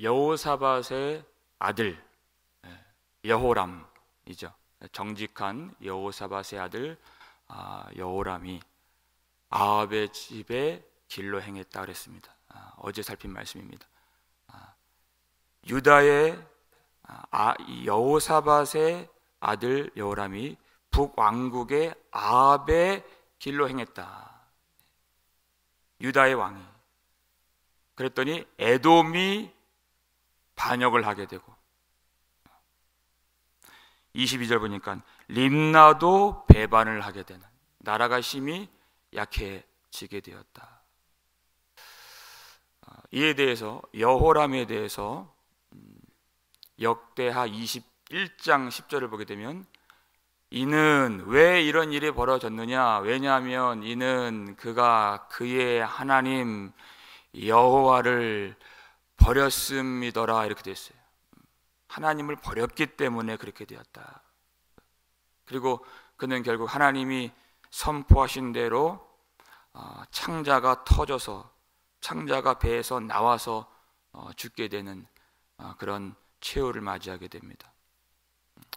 여호사밧의 아들 여호람이죠. 정직한 여호사밧의 아들 여호람이 아합의 집에 길로 행했다 그랬습니다. 어제 살핀 말씀입니다. 유다의 여호사밧의 아들 여호람이 북왕국의 아합의 길로 행했다. 유다의 왕이. 그랬더니 에돔이 반역을 하게 되고 22절 보니까 림나도 배반을 하게 되는, 나라가 심히 약해지게 되었다. 이에 대해서 여호람에 대해서 역대하 21장 10절을 보게 되면 이는 왜 이런 일이 벌어졌느냐, 왜냐하면 이는 그가 그의 하나님 여호와를 버렸음이더라, 이렇게 됐어요. 하나님을 버렸기 때문에 그렇게 되었다. 그리고 그는 결국 하나님이 선포하신 대로 창자가 터져서, 창자가 배에서 나와서 죽게 되는 그런 최후를 맞이하게 됩니다.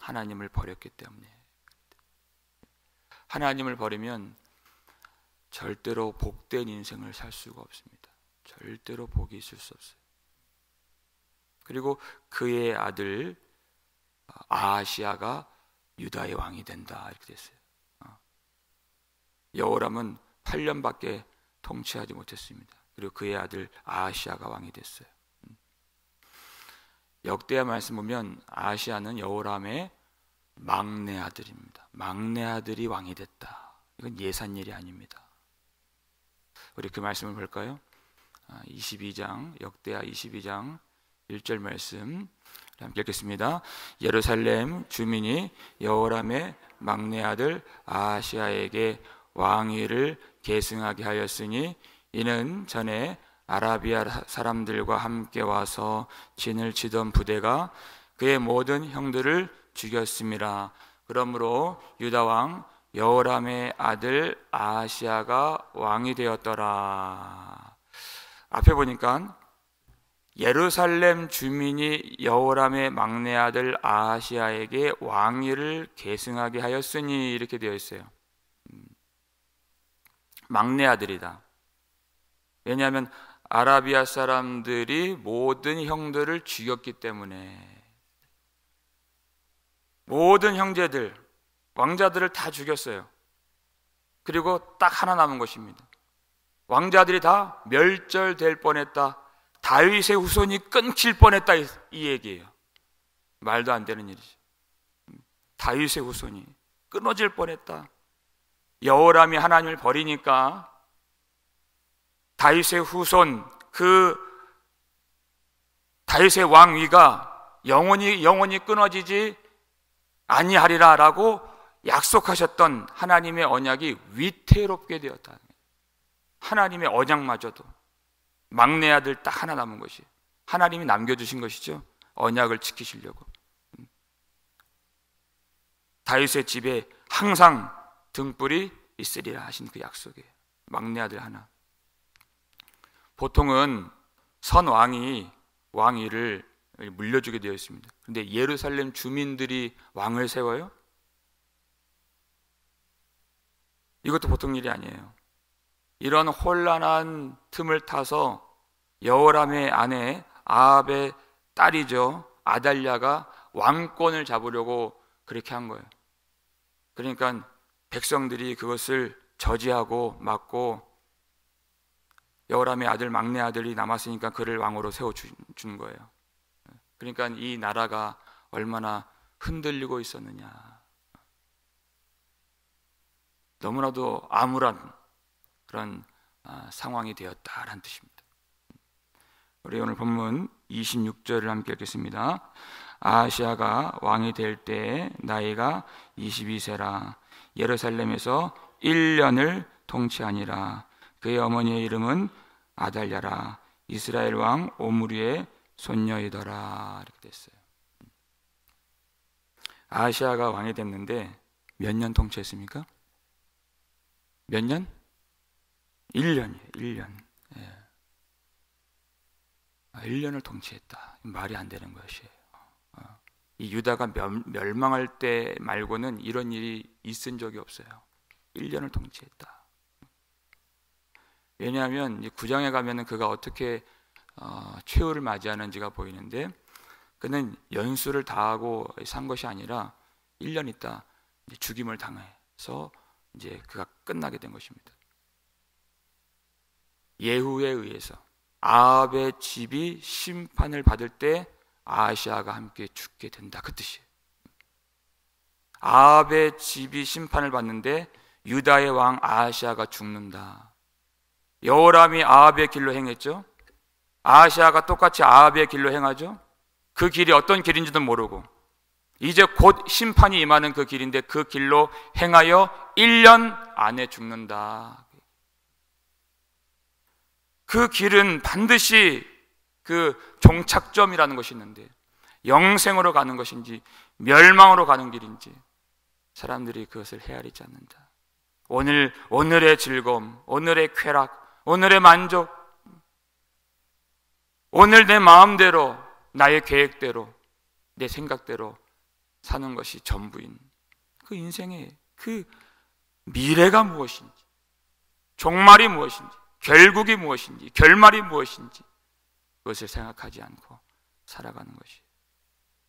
하나님을 버렸기 때문에. 하나님을 버리면 절대로 복된 인생을 살 수가 없습니다. 절대로 복이 있을 수 없어요. 그리고 그의 아들 아하시아가 유다의 왕이 된다, 이렇게 됐어요. 여호람은 8년밖에 통치하지 못했습니다. 그리고 그의 아들 아하시아가 왕이 됐어요. 역대하 말씀 보면 아하시아는 여호람의 막내 아들입니다. 막내 아들이 왕이 됐다. 이건 예산일이 아닙니다. 우리 그 말씀을 볼까요? 22장, 역대하 22장 1절 말씀 함께 읽겠습니다. 예루살렘 주민이 여호람의 막내 아들 아하시아에게 왕위를 계승하게 하였으니 이는 전에 아라비아 사람들과 함께 와서 진을 치던 부대가 그의 모든 형들을 죽였음이라. 그러므로 유다 왕 여호람의 아들 아하시아가 왕이 되었더라. 앞에 보니까 예루살렘 주민이 여호람의 막내 아들 아하시아에게 왕위를 계승하게 하였으니, 이렇게 되어 있어요. 막내 아들이다. 왜냐하면 아라비아 사람들이 모든 형들을 죽였기 때문에, 모든 형제들, 왕자들을 다 죽였어요. 그리고 딱 하나 남은 것입니다. 왕자들이 다 멸절될 뻔했다. 다윗의 후손이 끊길 뻔했다, 이 얘기예요. 말도 안 되는 일이죠. 다윗의 후손이 끊어질 뻔했다. 여호람이 하나님을 버리니까 다윗의 후손, 그 다윗의 왕위가 영원히 끊어지지 아니하리라라고 약속하셨던 하나님의 언약이 위태롭게 되었다. 하나님의 언약마저도 막내 아들 딱 하나 남은 것이 하나님이 남겨주신 것이죠. 언약을 지키시려고. 다윗의 집에 항상 등불이 있으리라 하신 그 약속이에요. 막내 아들 하나. 보통은 선 왕이 왕위를 물려주게 되어 있습니다. 그런데 예루살렘 주민들이 왕을 세워요? 이것도 보통 일이 아니에요. 이런 혼란한 틈을 타서 여호람의 아내 아합의 딸이죠, 아달랴가 왕권을 잡으려고 그렇게 한 거예요. 그러니까 백성들이 그것을 저지하고 막고 여호람의 아들, 막내 아들이 남았으니까 그를 왕으로 세워준 거예요. 그러니까 이 나라가 얼마나 흔들리고 있었느냐. 너무나도 암울한 그런 상황이 되었다라는 뜻입니다. 우리 오늘 본문 26절을 함께 읽겠습니다. 아하시아가 왕이 될 때 나이가 22세라. 예루살렘에서 1년을 통치하니라. 그의 어머니의 이름은 아달랴라. 이스라엘 왕 오므리의 손녀이더라. 이렇게 됐어요. 아하시아가 왕이 됐는데 몇 년 통치했습니까? 몇 년? 1년이에요. 1년. 예. 1년을 통치했다. 말이 안 되는 것이에요. 이 유다가 멸망할 때 말고는 이런 일이 있은 적이 없어요. 1년을 통치했다. 왜냐하면 9장에 가면은 그가 어떻게 최후를 맞이하는지가 보이는데, 그는 연수를 다하고 산 것이 아니라 1년 있다 죽임을 당해서 이제 그가 끝나게 된 것입니다. 예후에 의해서 아합의 집이 심판을 받을 때 아하시아가 함께 죽게 된다, 그 뜻이에요. 아합의 집이 심판을 받는데 유다의 왕 아하시아가 죽는다. 여호람이 아합의 길로 행했죠. 아하시아가 똑같이 아합의 길로 행하죠. 그 길이 어떤 길인지도 모르고 이제 곧 심판이 임하는 그 길인데 그 길로 행하여 1년 안에 죽는다. 그 길은 반드시 그 종착점이라는 것이 있는데 영생으로 가는 것인지 멸망으로 가는 길인지 사람들이 그것을 헤아리지 않는다. 오늘의 즐거움, 오늘의 쾌락, 오늘의 만족, 오늘 내 마음대로, 나의 계획대로, 내 생각대로 사는 것이 전부인 그 인생의 그 미래가 무엇인지, 종말이 무엇인지, 결국이 무엇인지, 결말이 무엇인지 그것을 생각하지 않고 살아가는 것이.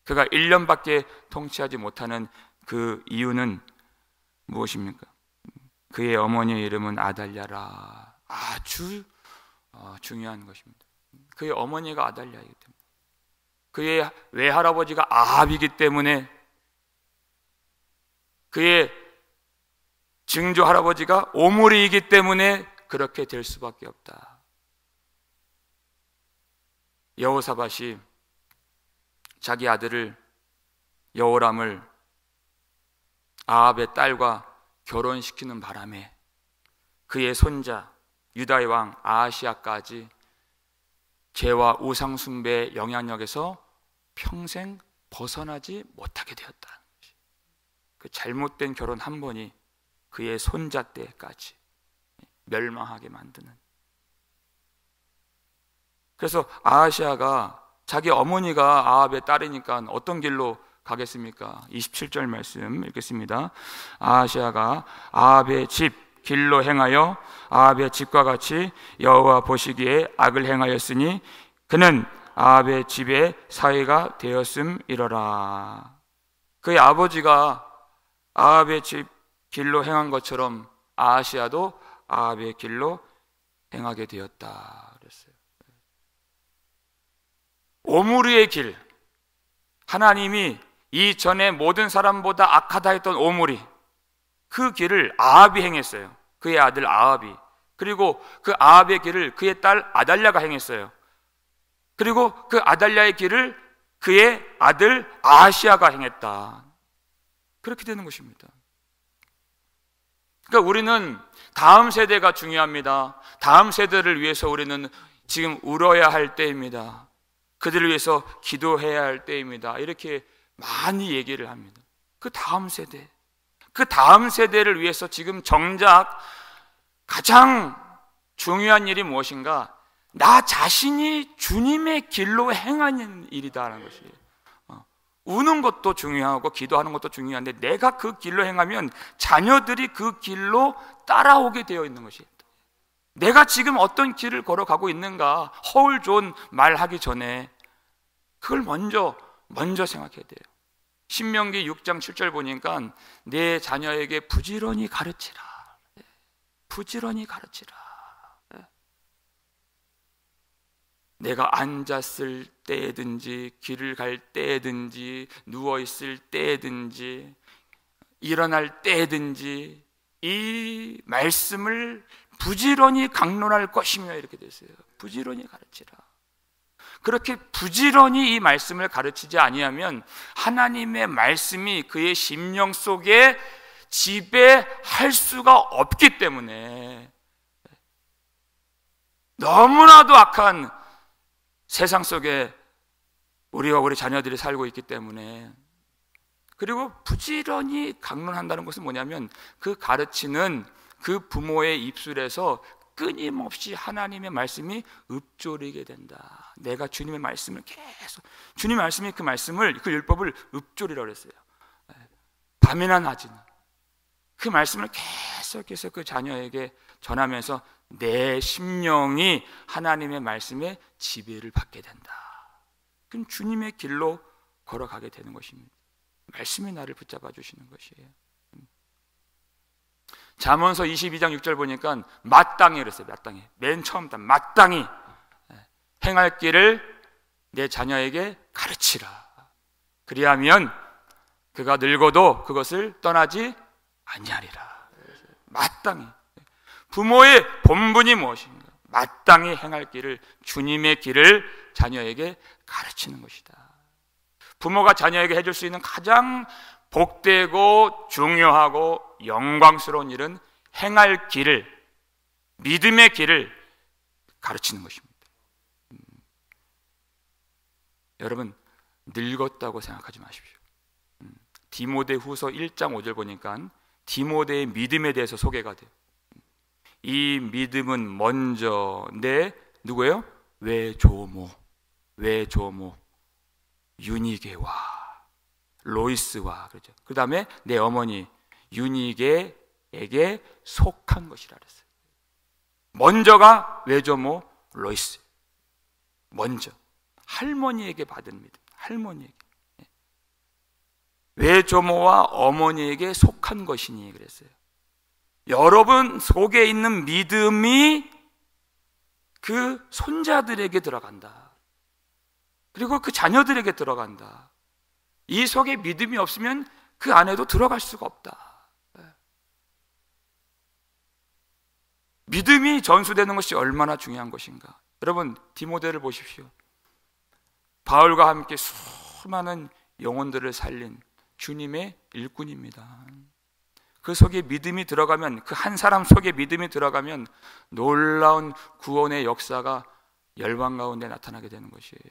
그가 1년밖에 통치하지 못하는 그 이유는 무엇입니까? 그의 어머니의 이름은 아달랴라. 아주 중요한 것입니다. 그의 어머니가 아달랴이기 때문에, 그의 외할아버지가 아합이기 때문에, 그의 증조 할아버지가 오므리이기 때문에 그렇게 될 수밖에 없다. 여호사밧이 자기 아들을 여호람을 아합의 딸과 결혼시키는 바람에 그의 손자 유다의 왕 아하시아까지 죄와 우상 숭배의 영향력에서 평생 벗어나지 못하게 되었다. 그 잘못된 결혼 한 번이 그의 손자 때까지 멸망하게 만드는. 그래서 아하시아가 자기 어머니가 아합의 딸이니까 어떤 길로 가겠습니까? 27절 말씀 읽겠습니다. 아하시아가 아합의 집 길로 행하여 아합의 집과 같이 여호와 보시기에 악을 행하였으니 그는 아합의 집의 사위가 되었음이러라. 그의 아버지가 아합의 집 길로 행한 것처럼 아하시아도 아합의 길로 행하게 되었다 그랬어요. 오므리의 길, 하나님이 이전에 모든 사람보다 악하다 했던 오므리, 그 길을 아합이 행했어요. 그의 아들 아합이. 그리고 그 아합의 길을 그의 딸 아달랴가 행했어요. 그리고 그 아달랴의 길을 그의 아들 아하시아가 행했다. 그렇게 되는 것입니다. 그러니까 우리는 다음 세대가 중요합니다. 다음 세대를 위해서 우리는 지금 울어야 할 때입니다. 그들을 위해서 기도해야 할 때입니다. 이렇게 많이 얘기를 합니다. 그 다음 세대, 그 다음 세대를 위해서 지금 정작 가장 중요한 일이 무엇인가? 나 자신이 주님의 길로 행하는 일이다라는 것이에요. 우는 것도 중요하고 기도하는 것도 중요한데 내가 그 길로 행하면 자녀들이 그 길로 따라오게 되어 있는 것이에요. 내가 지금 어떤 길을 걸어가고 있는가 허울 좋은 말하기 전에 그걸 먼저 생각해야 돼요. 신명기 6장 7절 보니까 내 자녀에게 부지런히 가르치라. 부지런히 가르치라. 내가 앉았을 때든지 길을 갈 때든지 누워있을 때든지 일어날 때든지 이 말씀을 부지런히 강론할 것이며 이렇게 됐어요. 부지런히 가르치라. 그렇게 부지런히 이 말씀을 가르치지 아니하면 하나님의 말씀이 그의 심령 속에 지배할 수가 없기 때문에 너무나도 악한 세상 속에 우리와 우리 자녀들이 살고 있기 때문에, 그리고 부지런히 강론한다는 것은 뭐냐면 그 가르치는 그 부모의 입술에서 끊임없이 하나님의 말씀이 읊조리게 된다. 내가 주님의 말씀을 계속, 주님의 말씀이 그 말씀을, 그 율법을 읊조리라고 그랬어요. 밤이나 낮이나 그 말씀을 계속해서 그 자녀에게 전하면서 내 심령이 하나님의 말씀에 지배를 받게 된다. 그럼 주님의 길로 걸어가게 되는 것입니다. 말씀이 나를 붙잡아 주시는 것이에요. 잠언서 22장 6절 보니까 마땅히 그랬어요. 마땅히. 맨 처음부터 마땅히 행할 길을 내 자녀에게 가르치라. 그리하면 그가 늙어도 그것을 떠나지 아니하리라. 마땅히. 부모의 본분이 무엇인가? 마땅히 행할 길을, 주님의 길을 자녀에게 가르치는 것이다. 부모가 자녀에게 해줄 수 있는 가장 복되고 중요하고 영광스러운 일은 행할 길을, 믿음의 길을 가르치는 것입니다. 여러분, 늙었다고 생각하지 마십시오. 디모데후서 1장 5절 보니까 디모데의 믿음에 대해서 소개가 돼요. 이 믿음은 먼저 내 누구예요? 외조모 유니게와 로이스와, 그렇죠. 그 다음에 내 어머니 유니게에게 속한 것이라 그랬어요. 먼저가 외조모 로이스, 먼저 할머니에게 받은 믿음, 할머니에게. 외조모와 어머니에게 속한 것이니 그랬어요. 여러분 속에 있는 믿음이 그 손자들에게 들어간다. 그리고 그 자녀들에게 들어간다. 이 속에 믿음이 없으면 그 안에도 들어갈 수가 없다. 믿음이 전수되는 것이 얼마나 중요한 것인가. 여러분, 디모데를 보십시오. 바울과 함께 수많은 영혼들을 살린 주님의 일꾼입니다. 그 속에 믿음이 들어가면, 그 한 사람 속에 믿음이 들어가면 놀라운 구원의 역사가 열방 가운데 나타나게 되는 것이에요.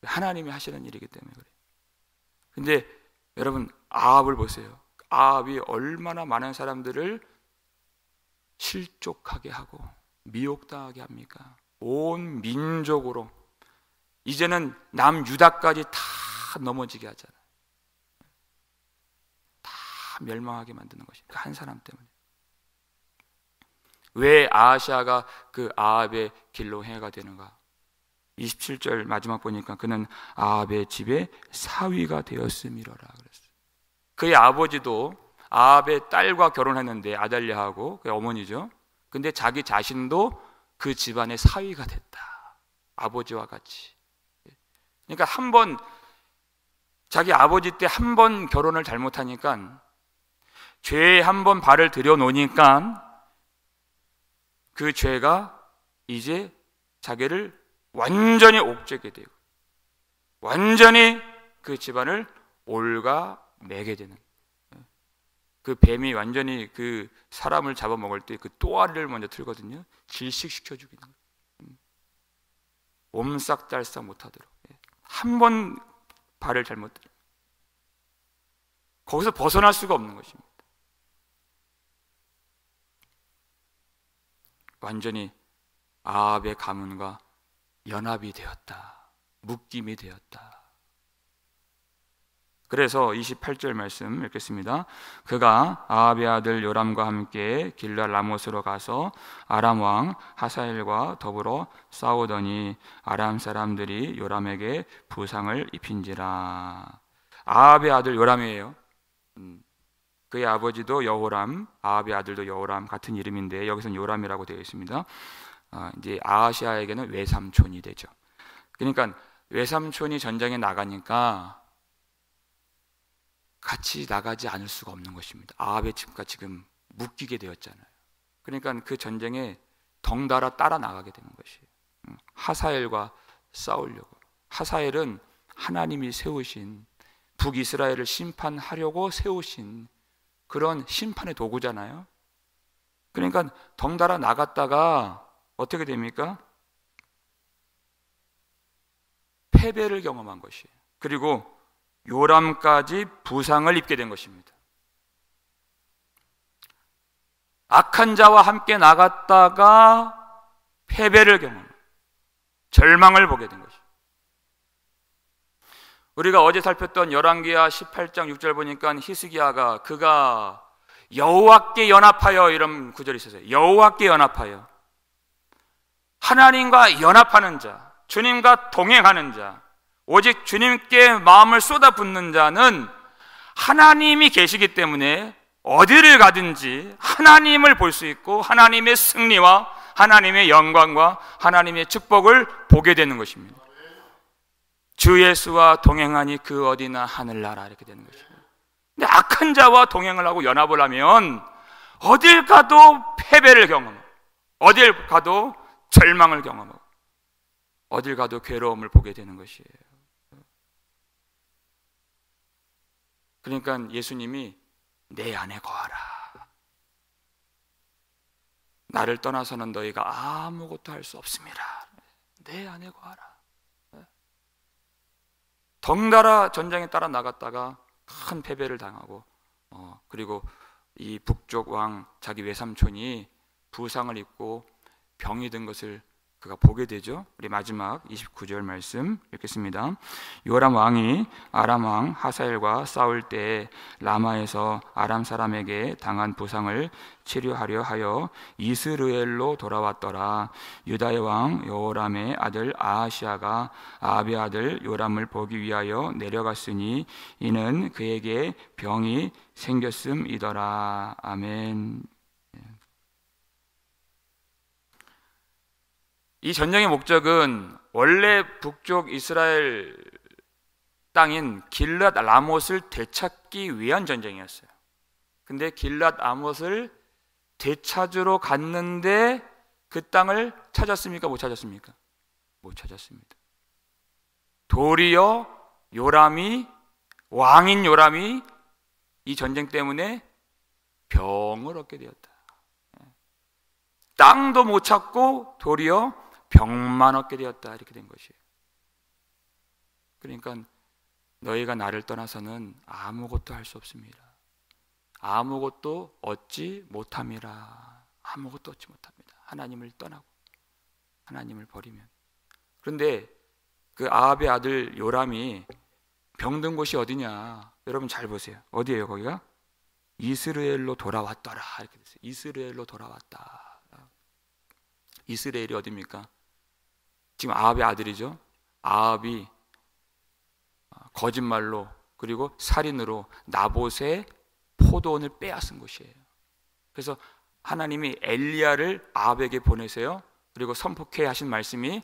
하나님이 하시는 일이기 때문에 그래요. 근데 여러분, 아합을 보세요. 아합이 얼마나 많은 사람들을 실족하게 하고 미혹당하게 합니까? 온 민족으로 이제는 남유다까지 다 넘어지게 하잖아요. 다 멸망하게 만드는 것입니다. 그 한 사람 때문에. 왜 아하시아가 그 아합의 길로 행해가 되는가? 27절 마지막 보니까 그는 아합의 집에 사위가 되었음이로라 그랬어요. 그의 아버지도 아합의 딸과 결혼했는데, 아달랴하고 그의 어머니죠. 근데 자기 자신도 그 집안의 사위가 됐다. 아버지와 같이. 그러니까 한 번, 자기 아버지 때 한 번 결혼을 잘못하니까, 죄에 한 번 발을 들여놓으니까 그 죄가 이제 자기를 완전히 옥죄게 되고 완전히 그 집안을 올가매게 되는, 그 뱀이 완전히 그 사람을 잡아먹을 때 그 또아리를 먼저 틀거든요. 질식시켜 죽이는 거예요. 옴싹달싹 못하도록. 한 번 발을 잘못 들어요. 거기서 벗어날 수가 없는 것입니다. 완전히 아합의 가문과 연합이 되었다. 묶임이 되었다. 그래서 28절 말씀 읽겠습니다. 그가 아합의 아들 요람과 함께 길르앗 라못으로 가서 아람 왕 하사엘과 더불어 싸우더니 아람 사람들이 요람에게 부상을 입힌지라. 아합의 아들 요람이에요. 그의 아버지도 여호람, 아합의 아들도 여호람, 같은 이름인데 여기서는 요람이라고 되어 있습니다. 이제 아하시아에게는 외삼촌이 되죠. 그러니까 외삼촌이 전쟁에 나가니까 같이 나가지 않을 수가 없는 것입니다. 아합의 집과 지금 묶이게 되었잖아요. 그러니까 그 전쟁에 덩달아 따라 나가게 되는 것이에요. 하사엘과 싸우려고. 하사엘은 하나님이 세우신, 북이스라엘을 심판하려고 세우신 그런 심판의 도구잖아요. 그러니까 덩달아 나갔다가 어떻게 됩니까? 패배를 경험한 것이에요. 그리고 요람까지 부상을 입게 된 것입니다. 악한 자와 함께 나갔다가 패배를 경험합니다. 절망을 보게 된 것이죠. 우리가 어제 살폈던 열왕기하 18장 6절 보니까 히스기야가 그가 여호와께 연합하여, 이런 구절이 있었어요. 여호와께 연합하여. 하나님과 연합하는 자, 주님과 동행하는 자, 오직 주님께 마음을 쏟아붓는 자는 하나님이 계시기 때문에 어디를 가든지 하나님을 볼 수 있고 하나님의 승리와 하나님의 영광과 하나님의 축복을 보게 되는 것입니다. 주 예수와 동행하니 그 어디나 하늘나라, 이렇게 되는 것입니다. 근데 악한 자와 동행을 하고 연합을 하면 어딜 가도 패배를 경험하고, 어딜 가도 절망을 경험하고, 어딜 가도 괴로움을 보게 되는 것이에요. 그러니까 예수님이 내 안에 거하라. 나를 떠나서는 너희가 아무것도 할 수 없습니다. 내 안에 거하라. 덩달아 전장에 따라 나갔다가 큰 패배를 당하고, 그리고 이 북쪽 왕 자기 외삼촌이 부상을 입고 병이 든 것을 그가 보게 되죠. 우리 마지막 29절 말씀 읽겠습니다. 요람 왕이 아람 왕 하사엘과 싸울 때 라마에서 아람 사람에게 당한 부상을 치료하려 하여 이스르엘로 돌아왔더라. 유다의 왕 여호람의 아들 아하시아가 아합의 아들 요람을 보기 위하여 내려갔으니 이는 그에게 병이 생겼음이더라. 아멘. 이 전쟁의 목적은 원래 북쪽 이스라엘 땅인 길랏 라못을 되찾기 위한 전쟁이었어요. 근데 길랏 라못을 되찾으러 갔는데 그 땅을 찾았습니까? 못 찾았습니까? 못 찾았습니다. 도리어 왕인 요람이 이 전쟁 때문에 병을 얻게 되었다. 땅도 못 찾고 도리어 병만 얻게 되었다. 이렇게 된 것이에요. 그러니까 너희가 나를 떠나서는 아무것도 할 수 없습니다. 아무것도 얻지 못함이라. 아무것도 얻지 못합니다. 하나님을 떠나고 하나님을 버리면. 그런데 그 아합의 아들 요람이 병든 곳이 어디냐? 여러분 잘 보세요. 어디예요 거기가? 이스라엘로 돌아왔더라. 이렇게 됐어요. 이스라엘로 돌아왔다. 이스라엘이 어디입니까? 지금 아합의 아들이죠. 아합이 거짓말로 그리고 살인으로 나봇의 포도원을 빼앗은 곳이에요. 그래서 하나님이 엘리야를 아합에게 보내세요. 그리고 선포케 하신 말씀이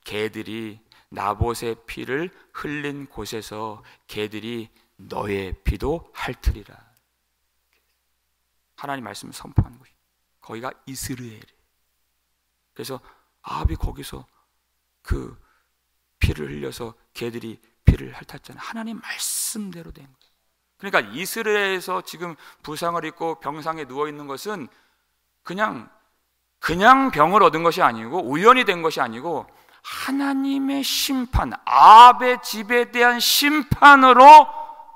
개들이 나봇의 피를 흘린 곳에서 개들이 너의 피도 핥으리라. 하나님 말씀을 선포하는 곳이 거기가 이스라엘이에요. 그래서 아합이 거기서 그 피를 흘려서 개들이 피를 핥았잖아요. 하나님 말씀대로 된 거예요. 그러니까 이스라엘에서 지금 부상을 입고 병상에 누워 있는 것은 그냥 병을 얻은 것이 아니고 우연이 된 것이 아니고 하나님의 심판, 아합의 집에 대한 심판으로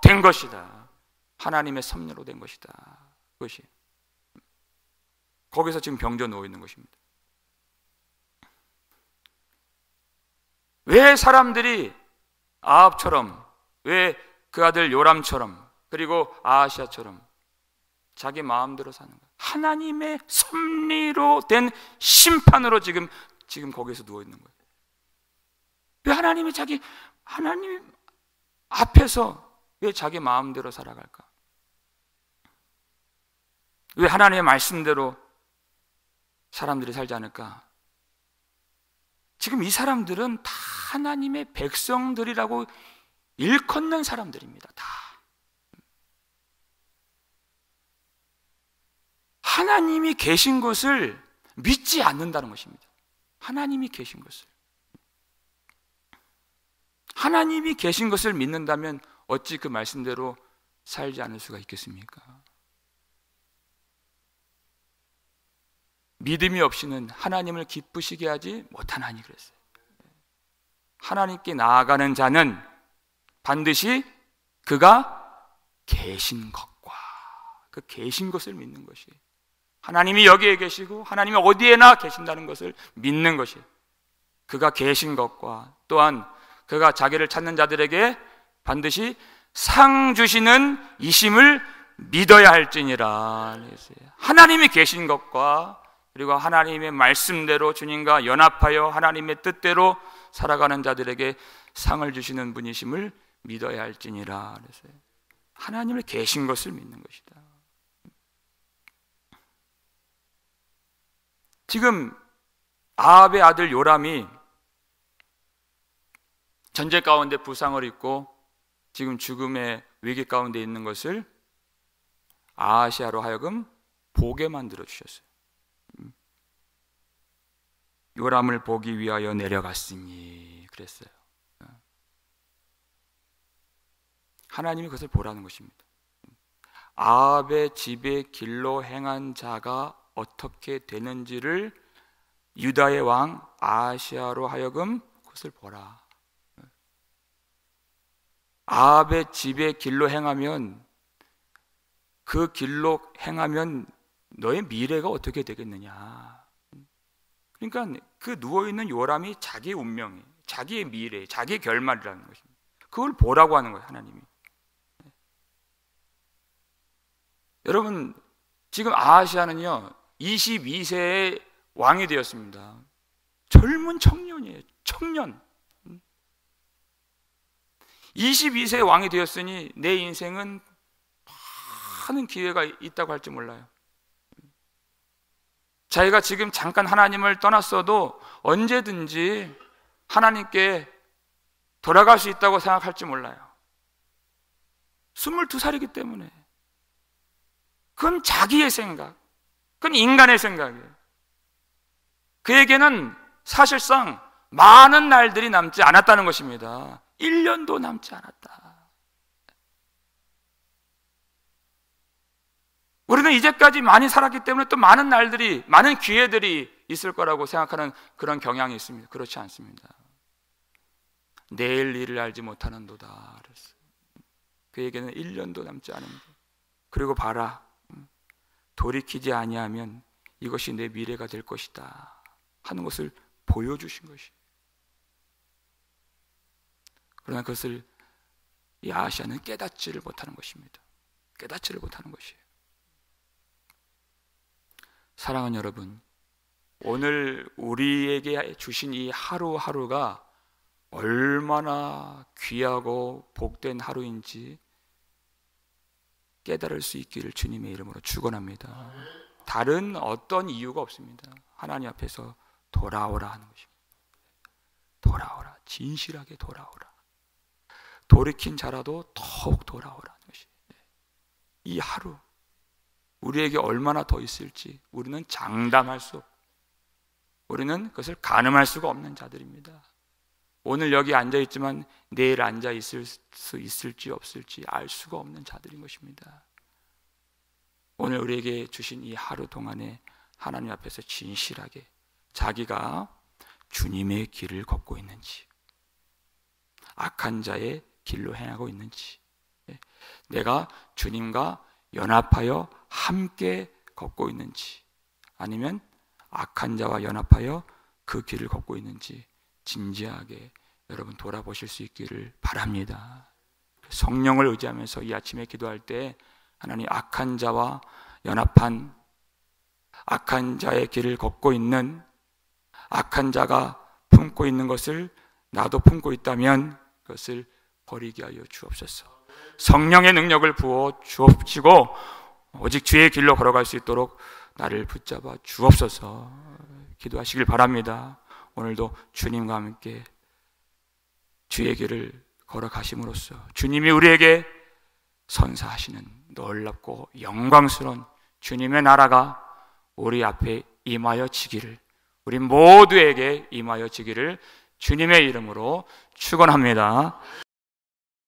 된 것이다. 하나님의 섭리로 된 것이다. 그것이 거기서 지금 병져 누워 있는 것입니다. 왜 사람들이 아합처럼, 왜 그 아들 요람처럼, 그리고 아하시아처럼 자기 마음대로 사는 거예요? 하나님의 섭리로 된 심판으로 지금 거기서 누워 있는 거예요. 왜 하나님 앞에서 왜 자기 마음대로 살아갈까? 왜 하나님의 말씀대로 사람들이 살지 않을까? 지금 이 사람들은 다 하나님의 백성들이라고 일컫는 사람들입니다. 다. 하나님이 계신 것을 믿지 않는다는 것입니다. 하나님이 계신 것을. 하나님이 계신 것을 믿는다면 어찌 그 말씀대로 살지 않을 수가 있겠습니까? 믿음이 없이는 하나님을 기쁘시게 하지 못하나니 그랬어요. 하나님께 나아가는 자는 반드시 그가 계신 것과 그 계신 것을 믿는 것이 하나님이 여기에 계시고 하나님이 어디에나 계신다는 것을 믿는 것이에요. 그가 계신 것과 또한 그가 자기를 찾는 자들에게 반드시 상 주시는 이심을 믿어야 할지니라. 하나님이 계신 것과 그리고 하나님의 말씀대로 주님과 연합하여 하나님의 뜻대로 살아가는 자들에게 상을 주시는 분이심을 믿어야 할지니라. 그래서 하나님을 계신 것을 믿는 것이다. 지금 아합의 아들 요람이 전쟁 가운데 부상을 입고 지금 죽음의 위기 가운데 있는 것을 아하시아로 하여금 보게 만들어 주셨어요. 요람을 보기 위하여 내려갔으니 그랬어요. 하나님이 그것을 보라는 것입니다. 아합의 집의 길로 행한 자가 어떻게 되는지를 유다의 왕 아하시아로 하여금 그것을 보라. 아합의 집의 길로 행하면 그 길로 행하면 너의 미래가 어떻게 되겠느냐. 그러니까 그 누워있는 요람이 자기의 운명이, 자기의 미래, 자기의 결말이라는 것입니다. 그걸 보라고 하는 거예요, 하나님이. 여러분, 지금 아하시아는요 22세의 왕이 되었습니다. 젊은 청년이에요. 청년. 22세의 왕이 되었으니 내 인생은 많은 기회가 있다고 할지 몰라요. 자기가 지금 잠깐 하나님을 떠났어도 언제든지 하나님께 돌아갈 수 있다고 생각할지 몰라요. 22살이기 때문에. 그건 자기의 생각, 그건 인간의 생각이에요. 그에게는 사실상 많은 날들이 남지 않았다는 것입니다. 1년도 남지 않았다. 우리는 이제까지 많이 살았기 때문에 또 많은 날들이, 많은 기회들이 있을 거라고 생각하는 그런 경향이 있습니다. 그렇지 않습니다. 내일 일을 알지 못하는도다 그랬어요. 그에게는 1년도 남지 않은다. 그리고 봐라, 돌이키지 아니하면 이것이 내 미래가 될 것이다 하는 것을 보여주신 것이. 그러나 그것을 이 아하시아는 깨닫지를 못하는 것입니다. 깨닫지를 못하는 것이에요. 사랑하는 여러분, 오늘 우리에게 주신 이 하루하루가 얼마나 귀하고 복된 하루인지 깨달을 수 있기를 주님의 이름으로 축원합니다. 다른 어떤 이유가 없습니다. 하나님 앞에서 돌아오라 하는 것입니다. 돌아오라, 진실하게 돌아오라. 돌이킨 자라도 더욱 돌아오라는 것이. 이 하루 우리에게 얼마나 더 있을지 우리는 장담할 수 없고 우리는 그것을 가늠할 수가 없는 자들입니다. 오늘 여기 앉아 있지만 내일 앉아 있을 수 있을지 없을지 알 수가 없는 자들인 것입니다. 오늘 우리에게 주신 이 하루 동안에 하나님 앞에서 진실하게 자기가 주님의 길을 걷고 있는지, 악한 자의 길로 행하고 있는지, 내가 주님과 연합하여 함께 걷고 있는지, 아니면 악한 자와 연합하여 그 길을 걷고 있는지 진지하게 여러분 돌아보실 수 있기를 바랍니다. 성령을 의지하면서 이 아침에 기도할 때 하나님, 악한 자와 연합한, 악한 자의 길을 걷고 있는, 악한 자가 품고 있는 것을 나도 품고 있다면 그것을 버리게 하여 주옵소서. 성령의 능력을 부어 주옵시고 오직 주의 길로 걸어갈 수 있도록 나를 붙잡아 주옵소서. 기도하시길 바랍니다. 오늘도 주님과 함께 주의 길을 걸어가심으로써 주님이 우리에게 선사하시는 놀랍고 영광스러운 주님의 나라가 우리 앞에 임하여 지기를, 우리 모두에게 임하여 지기를 주님의 이름으로 축원합니다.